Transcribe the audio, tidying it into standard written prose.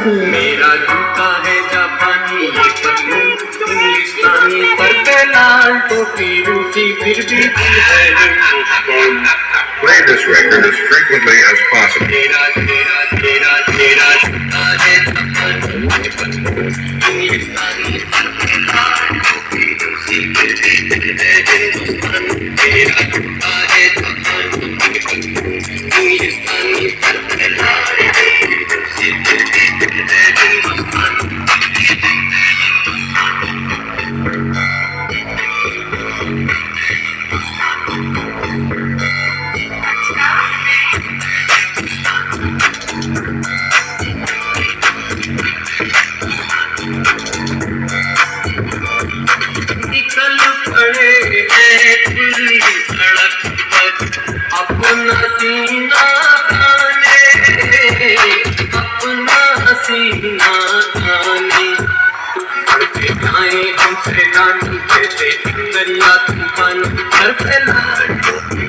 मेरा जूता है जापानी, ये पतलू इंग्लिस्तानी, पर पे लाल टोपी रूसी, फिर भी दिल है हिंदुस्तानी। Play this record as frequently as possible. मेरा तेरा तेरा तेरा जूता है जापानी, ये पतलू इंग्लिस्तानी, पर पे लाल टोपी रूसी, फिर भी दिल है हिंदुस्तानी। मेरा जूता है जापानी, ये पतलू इंग्लिस्तानी, पर पे लाल टोपी रूसी, फिर भी दिल है हिंदुस्तानी। निकल पड़े हैं खुली सड़क पर, अपना सीना ताने, अपना सीना ताने। बढ़ते जाए हमसे लानी, जैसे दरिया तूफान, सर पे लाल टोपी,